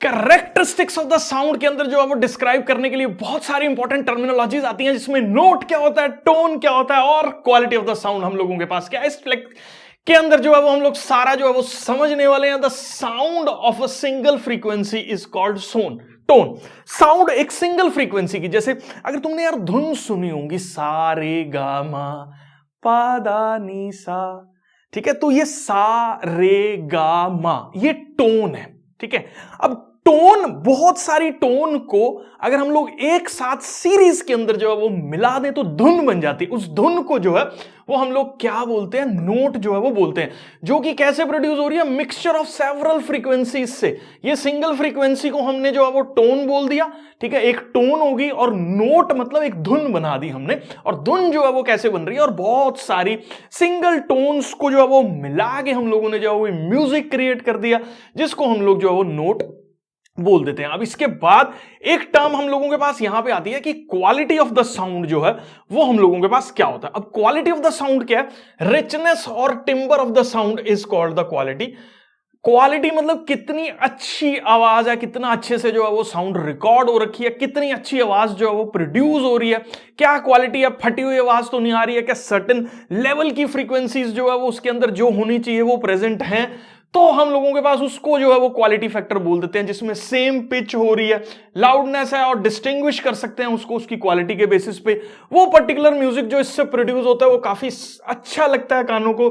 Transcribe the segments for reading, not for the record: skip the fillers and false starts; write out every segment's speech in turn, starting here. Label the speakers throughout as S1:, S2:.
S1: Characteristics of the sound के अंदर जो है वो डिस्क्राइब करने के लिए बहुत सारी इंपॉर्टेंट टर्मिनोलॉजीज आती हैं, जिसमें नोट क्या होता है, टोन क्या होता है और क्वालिटी ऑफ द साउंड हम लोगों के पास क्या है। इस के अंदर जो है वो हम लोग सारा जो है वो समझने वाले हैं। The sound of a single frequency is called tone. Sound एक सिंगल फ्रीक्वेंसी की, जैसे अगर तुमने यार धुन सुनी होगी सा रे गा मा पा दा नी सा, ठीक है, तो ये सा रे गा मा ये टोन है, ठीक है। अब टोन, बहुत सारी टोन को अगर हम लोग एक साथ सीरीज के अंदर जो है वो मिला दें तो धुन बन जाती है। उस धुन को जो है वो हम लोग क्या बोलते हैं, नोट जो है वो बोलते हैं, जो कि कैसे प्रोड्यूस हो रही है, मिक्सचर ऑफ सेवरल फ्रीक्वेंसीज से। ये सिंगल फ्रीक्वेंसी को हमने जो है वो टोन बोल दिया, ठीक है, एक टोन होगी, और नोट मतलब एक धुन बना दी हमने। और धुन जो है वो कैसे बन रही है, और बहुत सारी सिंगल टोन्स को जो है वो मिला के हम लोगों ने जो है वो म्यूजिक क्रिएट कर दिया, जिसको हम लोग जो है वो नोट बोल देते हैं। अब इसके बाद एक टर्म हम लोगों के पास यहां पे आती है कि क्वालिटी ऑफ द साउंड जो है वो हम लोगों के पास क्या होता है। अब क्वालिटी ऑफ द साउंड क्या है, रिचनेस और timber of the sound is called the quality. Quality मतलब कितनी अच्छी आवाज है, कितना अच्छे से जो है वो साउंड रिकॉर्ड हो रखी है, कितनी अच्छी आवाज जो है वो प्रोड्यूस हो रही है, क्या क्वालिटी है, फटी हुई आवाज तो नहीं आ रही है, क्या सर्टेन लेवल की फ्रीक्वेंसीज जो है वो उसके अंदर जो होनी चाहिए वो प्रेजेंट हैं, तो हम लोगों के पास उसको जो है वो क्वालिटी फैक्टर बोल देते हैं। जिसमें सेम पिच हो रही है, लाउडनेस है, और डिस्टिंग्विश कर सकते हैं उसको उसकी क्वालिटी के बेसिस पे। वो पर्टिकुलर म्यूजिक जो इससे प्रोड्यूस होता है वो काफी अच्छा लगता है कानों को,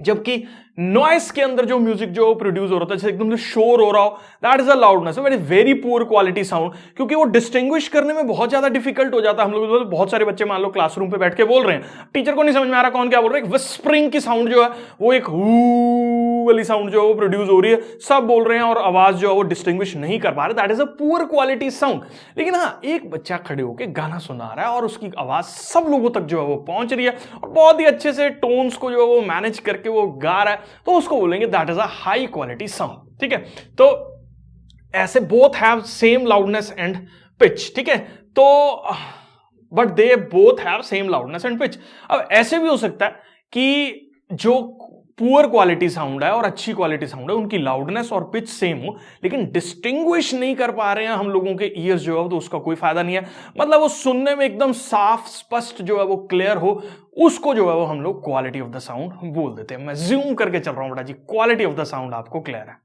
S1: जबकि नॉइस के अंदर जो म्यूजिक जो प्रोड्यूस हो रहा था, जैसे एकदम से शोर हो रहा हो, that is a loudness, very poor quality sound, क्योंकि वो डिस्टिंग्विश करने में बहुत ज्यादा डिफिकल्ट हो जाता है। हम लोग बहुत सारे बच्चे मान लो क्लासरूम पे बैठ के बोल रहे हैं, टीचर को नहीं समझ में आ रहा कौन क्या बोल रहा है, एक विस्परिंग की साउंड जो है वो एक हू वाली साउंड जो है वो प्रोड्यूस हो रही है, सब बोल रहे हैं और आवाज जो है वो डिस्टिंग्विश नहीं कर पा रहे, that is a poor quality sound. लेकिन हाँ, एक बच्चा खड़े होकर गाना सुना रहा है और उसकी आवाज सब लोगों तक जो है वो पहुंच रही है, और बहुत ही अच्छे से टोन्स को जो है वो मैनेज करके वो गा रहा है, तो उसको बोलेंगे that is a high quality sound, ठीक है। तो ऐसे both have same loudness and pitch, ठीक है, तो but they both have same loudness and pitch. अब ऐसे भी हो सकता है कि जो पुअर क्वालिटी साउंड है और अच्छी क्वालिटी साउंड है, उनकी लाउडनेस और पिच सेम हो, लेकिन डिस्टिंग्विश नहीं कर पा रहे हैं हम लोगों के ईयर्स जो है, तो उसका कोई फायदा नहीं है। मतलब वो सुनने में एकदम साफ स्पष्ट जो है वो क्लियर हो, उसको जो है वो हम लोग क्वालिटी ऑफ द साउंड बोल देते हैं। मैं ज्यूम करके चल रहा हूं बेटा जी, क्वालिटी ऑफ द साउंड आपको क्लियर है।